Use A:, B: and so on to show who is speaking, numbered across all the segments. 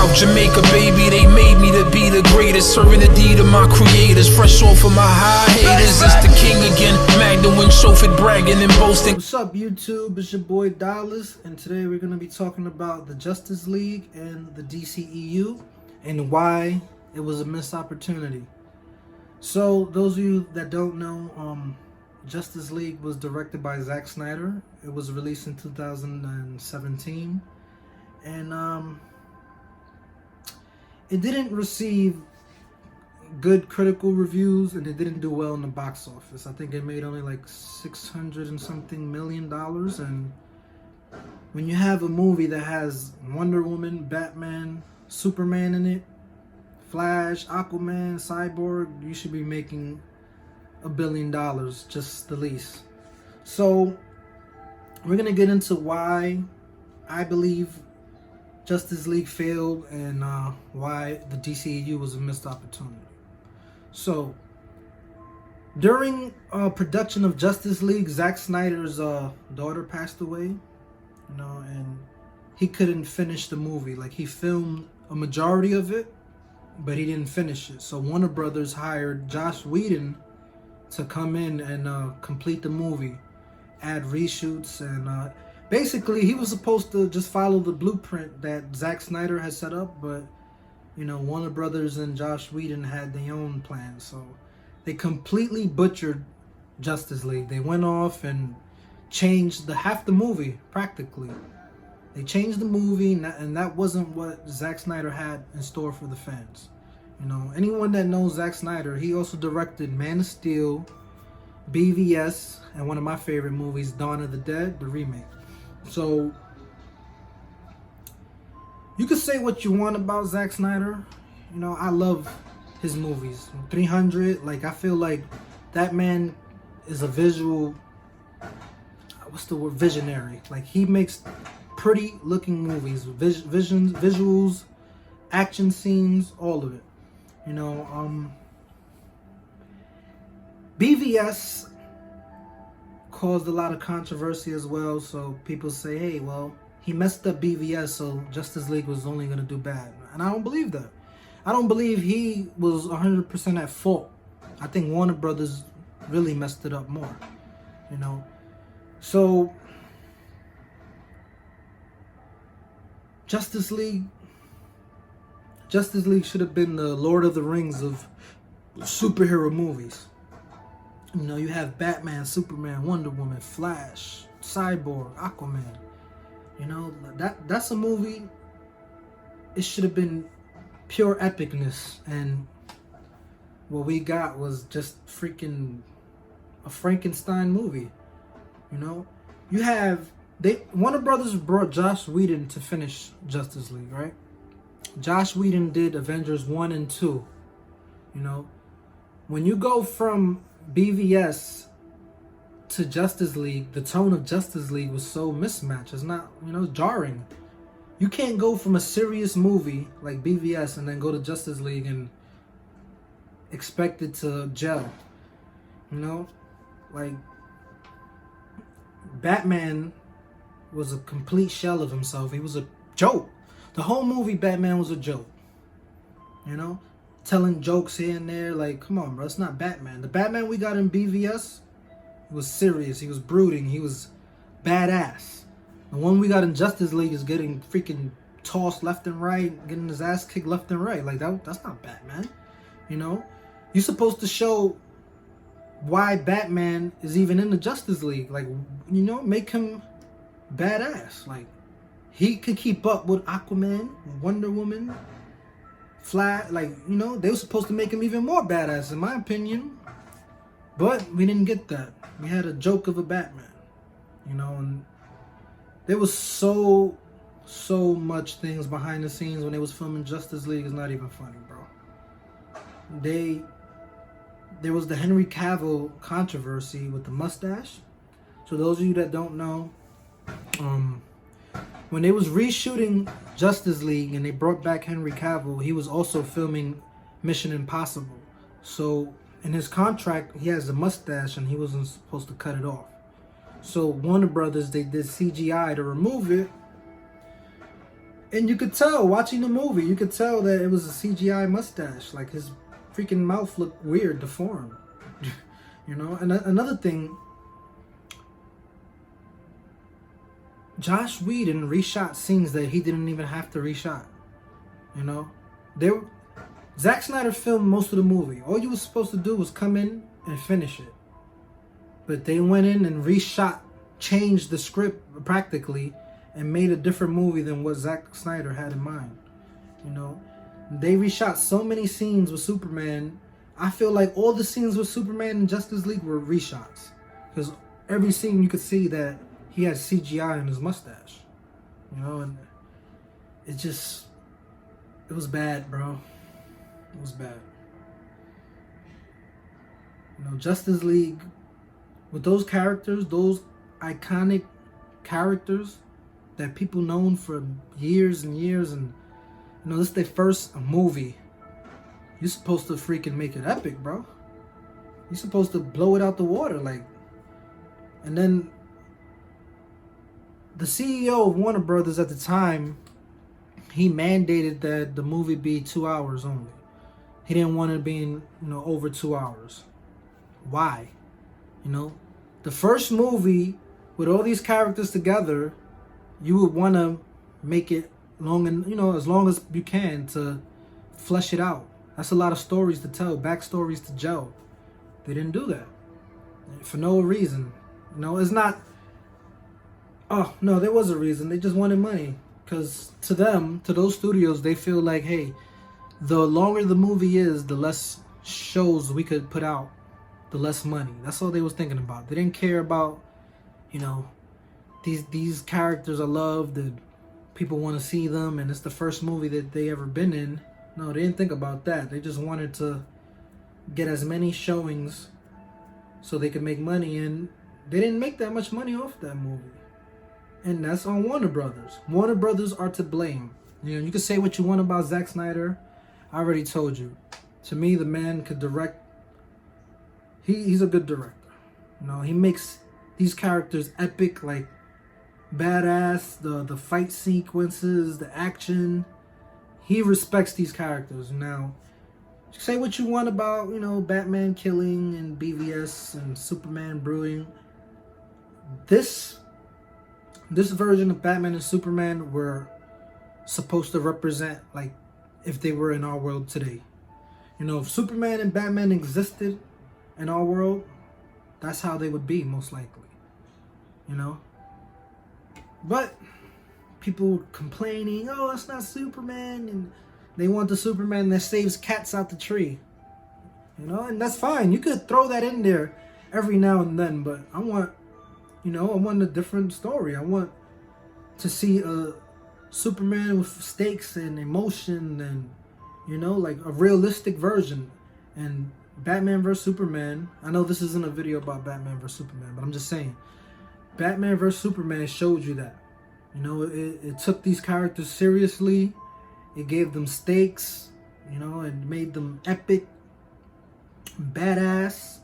A: South Jamaica, baby, they made me to be the greatest. Serving the deed of my creators, fresh off of my high haters. It's the king again, Magdalene, chauffeured, bragging and boasting.
B: What's up, YouTube? It's your boy Dollars, and today we're going to be talking about the Justice League and the DCEU and why it was a missed opportunity. So, those of you that don't know, Justice League was directed by Zack Snyder. It was released in 2017, and it didn't receive good critical reviews, and it didn't do well in the box office. I think it made only like 600 and something million dollars. And when you have a movie that has Wonder Woman, Batman, Superman in it, Flash, Aquaman, Cyborg, you should be making $1 billion, just the least. So we're gonna get into why I believe Justice League failed and why the DCEU was a missed opportunity. So during production of Justice League, Zack Snyder's daughter passed away, and he couldn't finish the movie. Like, he filmed a majority of it, but he didn't finish it. So Warner Brothers hired Joss Whedon to come in and complete the movie, add reshoots, and basically he was supposed to just follow the blueprint that Zack Snyder had set up, but Warner Brothers and Joss Whedon had their own plans, so they completely butchered Justice League. They went off and changed half the movie, practically. They changed the movie, and that wasn't what Zack Snyder had in store for the fans. Anyone that knows Zack Snyder, he also directed Man of Steel, BVS, and one of my favorite movies, Dawn of the Dead, the remake. So you could say what you want about Zack Snyder. I love his movies. 300, like, I feel like that man is a visual, what's the word, visionary. Like, he makes pretty looking movies, visuals, action scenes, all of it. BVS caused a lot of controversy as well, so people say, hey, well, he messed up BVS, so Justice League was only going to do bad. And I don't believe that. I don't believe he was 100% at fault. I think Warner Brothers really messed it up more, So Justice League should have been the Lord of the Rings of superhero movies. You have Batman, Superman, Wonder Woman, Flash, Cyborg, Aquaman. That's a movie. It should have been pure epicness, and what we got was just freaking a Frankenstein movie. Warner Brothers brought Joss Whedon to finish Justice League, right? Joss Whedon did Avengers 1 and 2. When you go from BVS to Justice League, the tone of Justice League was so mismatched. It's not, jarring. You can't go from a serious movie like BVS and then go to Justice League and expect it to gel. Like, Batman was a complete shell of himself. He was a joke. The whole movie, Batman was a joke. Telling jokes here and there. Like, come on, bro. It's not Batman. The Batman we got in BVS was serious. He was brooding. He was badass. The one we got in Justice League is getting freaking tossed left and right, getting his ass kicked left and right. Like, that's not Batman. You're supposed to show why Batman is even in the Justice League. Like, make him badass. Like, he could keep up with Aquaman, Wonder Woman, Flash. Like, they were supposed to make him even more badass, in my opinion. But we didn't get that. We had a joke of a Batman, and there was so much things behind the scenes when they was filming Justice League. It's not even funny, bro. There was the Henry Cavill controversy with the mustache. So those of you that don't know, when they was reshooting Justice League and they brought back Henry Cavill, he was also filming Mission Impossible. So in his contract, he has a mustache and he wasn't supposed to cut it off. So Warner Brothers, they did CGI to remove it. And you could tell, watching the movie, you could tell that it was a CGI mustache. Like, his freaking mouth looked weird, deformed. You know? And another thing, Josh Whedon reshot scenes that he didn't even have to reshot. You know? Zack Snyder filmed most of the movie. All you were supposed to do was come in and finish it. But they went in and reshot, changed the script practically, and made a different movie than what Zack Snyder had in mind. You know, they reshot so many scenes with Superman. I feel like all the scenes with Superman in Justice League were reshots, because every scene you could see that he had CGI in his mustache. You know, and it was bad, bro. It was bad. You know, Justice League, with those characters, those iconic characters that people known for years and years, and you know, this is their first movie. You're supposed to freaking make it epic, bro. You're supposed to blow it out the water, like. And then the CEO of Warner Brothers at the time, he mandated that the movie be 2 hours only. He didn't want it being, over 2 hours. Why? You know, the first movie with all these characters together, you would want to make it long and, as long as you can to flesh it out. That's a lot of stories to tell, backstories to gel. They didn't do that for no reason. It's not. Oh no, there was a reason. They just wanted money. Because to them, to those studios, they feel like, hey, the longer the movie is, the less shows we could put out, the less money. That's all they was thinking about. They didn't care about, these characters are loved, that people want to see them, and it's the first movie that they ever been in. No, they didn't think about that. They just wanted to get as many showings so they could make money, and they didn't make that much money off that movie. And that's on Warner Brothers. Warner Brothers are to blame. You can say what you want about Zack Snyder. I already told you. To me, the man could direct. He's a good director. He makes these characters epic, like badass. The fight sequences, the action. He respects these characters. Now, say what you want about, Batman killing and BVS and Superman brewing. This version of Batman and Superman were supposed to represent, like, if they were in our world today. If Superman and Batman existed in our world, that's how they would be, most likely. But people complaining, oh, it's not Superman, and they want the Superman that saves cats out the tree. And that's fine. You could throw that in there every now and then, but I want a different story. I want to see a Superman with stakes and emotion and, like a realistic version. And Batman vs. Superman, I know this isn't a video about Batman vs. Superman, but I'm just saying, Batman vs. Superman showed you that. It took these characters seriously. It gave them stakes, and made them epic, badass,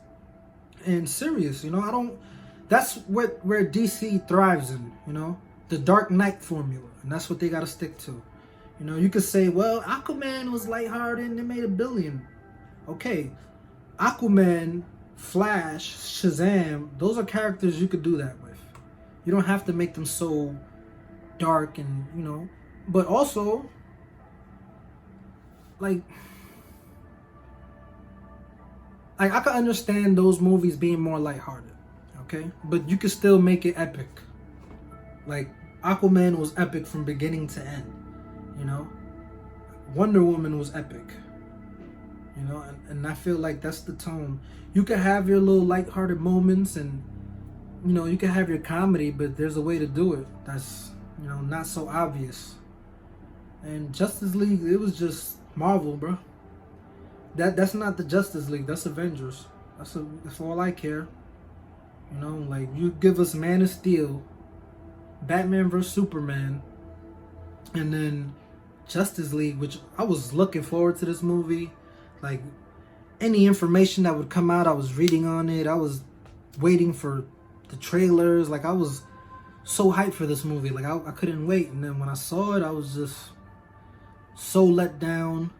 B: and serious. That's where DC thrives in, the Dark Knight formula, and that's what they got to stick to. You could say, well, Aquaman was lighthearted and they made $1 billion. Okay, Aquaman, Flash, Shazam, those are characters you could do that with. You don't have to make them so dark and, but also, like I could understand those movies being more lighthearted. Okay, but you could still make it epic. Like Aquaman was epic from beginning to end. Wonder Woman was epic. And I feel like that's the tone. You can have your little lighthearted moments, and you can have your comedy, but there's a way to do it that's not so obvious. And Justice League, it was just Marvel, bro. That's not the Justice League. That's Avengers. That's all I care. Like, you give us Man of Steel, Batman vs. Superman, and then Justice League, which I was looking forward to this movie. Like, any information that would come out, I was reading on it. I was waiting for the trailers. Like, I was so hyped for this movie. Like I couldn't wait. And then when I saw it, I was just so let down.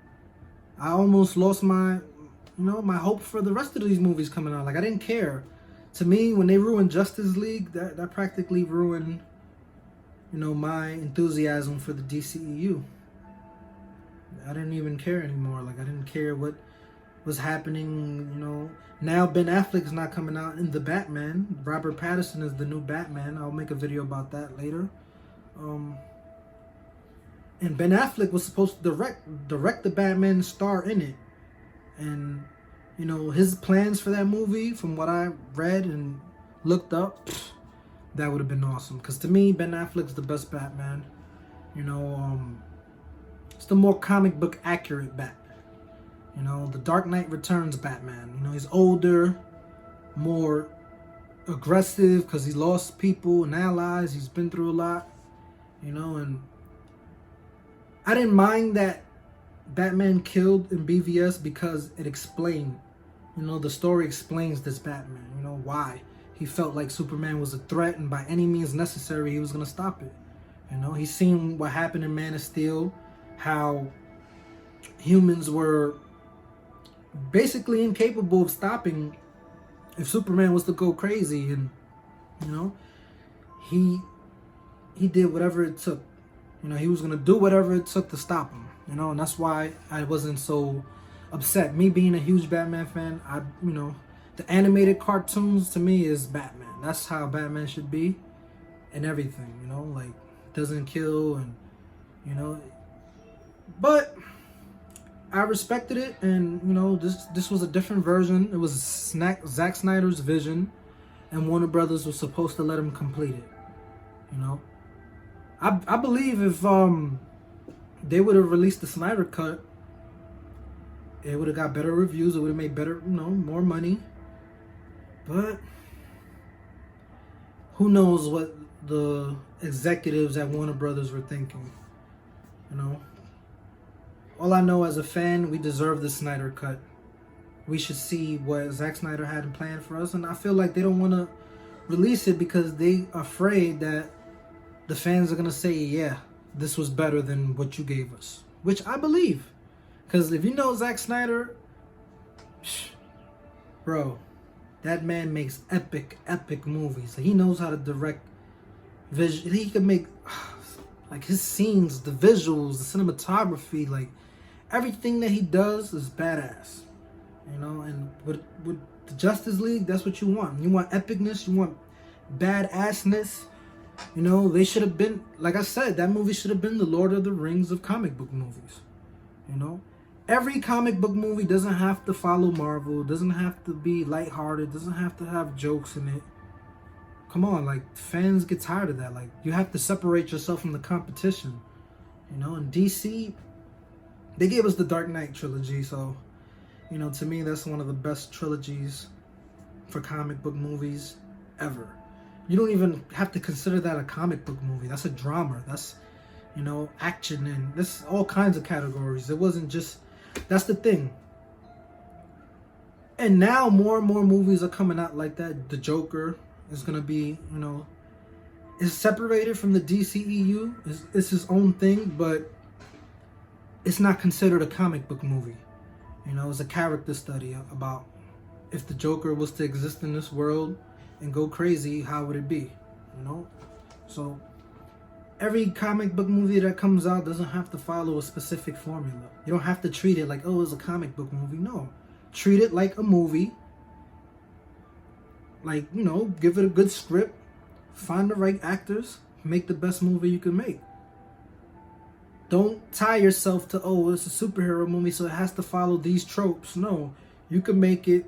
B: I almost lost my, my hope for the rest of these movies coming out. Like I didn't care. To me, when they ruined Justice League, that practically ruined, my enthusiasm for the DCEU. I didn't even care anymore. Like I didn't care what was happening. Now Ben Affleck's not coming out in the Batman. Robert Pattinson is the new Batman. I'll make a video about that later. And Ben Affleck was supposed to direct the Batman, star in it. And his plans for that movie, from what I read and looked up, that would have been awesome. Because to me, Ben Affleck's the best Batman. It's the more comic book accurate Batman. The Dark Knight Returns Batman. He's older, more aggressive because he lost people and allies. He's been through a lot. And I didn't mind that Batman killed in BVS because it explained, the story explains this Batman, why he felt like Superman was a threat and by any means necessary he was going to stop it. He's seen what happened in Man of Steel, how humans were basically incapable of stopping if Superman was to go crazy, and he did whatever it took. He was gonna do whatever it took to stop him. And that's why I wasn't so upset. Me being a huge Batman fan, the animated cartoons to me is Batman. That's how Batman should be, and everything. Like doesn't kill and but I respected it, and this was a different version. It was Zack Snyder's vision, and Warner Brothers was supposed to let him complete it. I believe if they would have released the Snyder cut, it would have got better reviews. It would have made better, more money. But who knows what the executives at Warner Brothers were thinking? All I know as a fan, we deserve the Snyder cut. We should see what Zack Snyder had in plan for us, and I feel like they don't want to release it because they are afraid that the fans are going to say, yeah, this was better than what you gave us. Which I believe. Because if you know Zack Snyder, bro, that man makes epic movies. He knows how to direct vision. He can make like his scenes, the visuals, the cinematography, like everything that he does is badass. And with the Justice League, that's what you want. You want epicness, you want badassness. They should have been, like I said, that movie should have been the Lord of the Rings of comic book movies. Every comic book movie doesn't have to follow Marvel, doesn't have to be lighthearted, doesn't have to have jokes in it. Come on, like fans get tired of that. Like you have to separate yourself from the competition. In DC, they gave us the Dark Knight trilogy, so to me that's one of the best trilogies for comic book movies ever. You don't even have to consider that a comic book movie. That's a drama. That's, action, and this all kinds of categories. It wasn't just, that's the thing. And now more and more movies are coming out like that. The Joker is going to be, is separated from the DCEU. It's his own thing, but it's not considered a comic book movie. It's a character study about if the Joker was to exist in this world and go crazy, how would it be? So every comic book movie that comes out doesn't have to follow a specific formula. You don't have to treat it like, oh, it's a comic book movie. No, treat it like a movie. Like, give it a good script, find the right actors, make the best movie you can make. Don't tie yourself to, oh, it's a superhero movie, so it has to follow these tropes. No, you can make it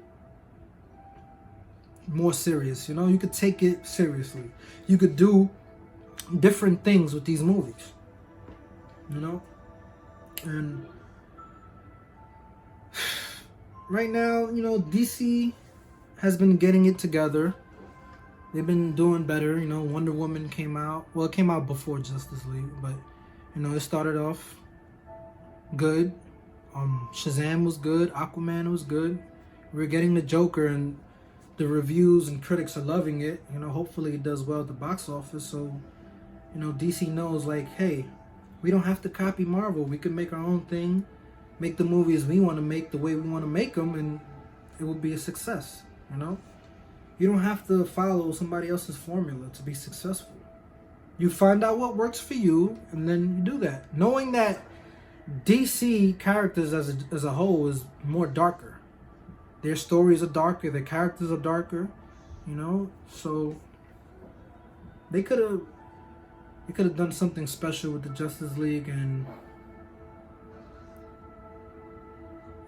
B: more serious. You could take it seriously. You could do different things with these movies. And right now, DC has been getting it together. They've been doing better. Wonder Woman came out. Well, it came out before Justice League, but it started off good. Shazam was good. Aquaman was good. We're getting the Joker, and the reviews and critics are loving it. You know, hopefully it does well at the box office. So, you know, DC knows, like, hey, we don't have to copy Marvel. We can make our own thing, make the movies we want to make the way we want to make them, and it will be a success. You know, you don't have to follow somebody else's formula to be successful. You find out what works for you, and then you do that, knowing that DC characters as a whole is more darker. Their stories are darker, their characters are darker, you know. So they could have done something special with the Justice League, and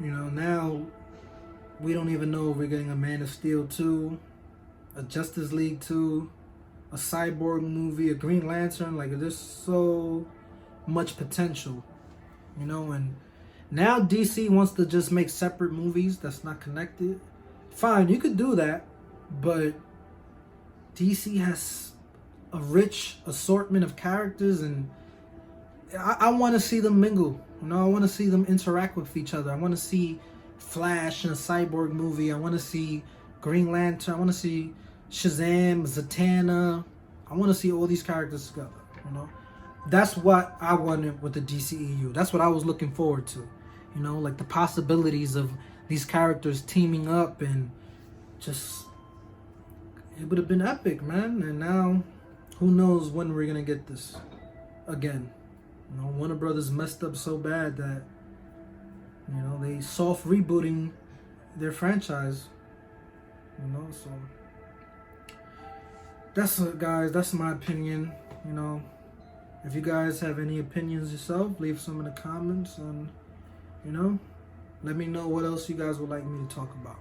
B: you know, now we don't even know if we're getting a Man of Steel 2, a Justice League 2, a Cyborg movie, a Green Lantern. Like, there's so much potential, you know. And now DC wants to just make separate movies that's not connected. Fine, you could do that, but DC has a rich assortment of characters, and I want to see them mingle. You know, I want to see them interact with each other. I want to see Flash in a Cyborg movie. I want to see Green Lantern. I want to see Shazam, Zatanna. I want to see all these characters together. You know, that's what I wanted with the DCEU. That's what I was looking forward to. You know, like the possibilities of these characters teaming up, and just, it would have been epic, man. And now, who knows when we're gonna get this again? You know, Warner Brothers messed up so bad that, you know, they soft rebooting their franchise. You know, so that's it, guys. That's my opinion. You know, if you guys have any opinions yourself, leave some in the comments, and, you know, let me know what else you guys would like me to talk about.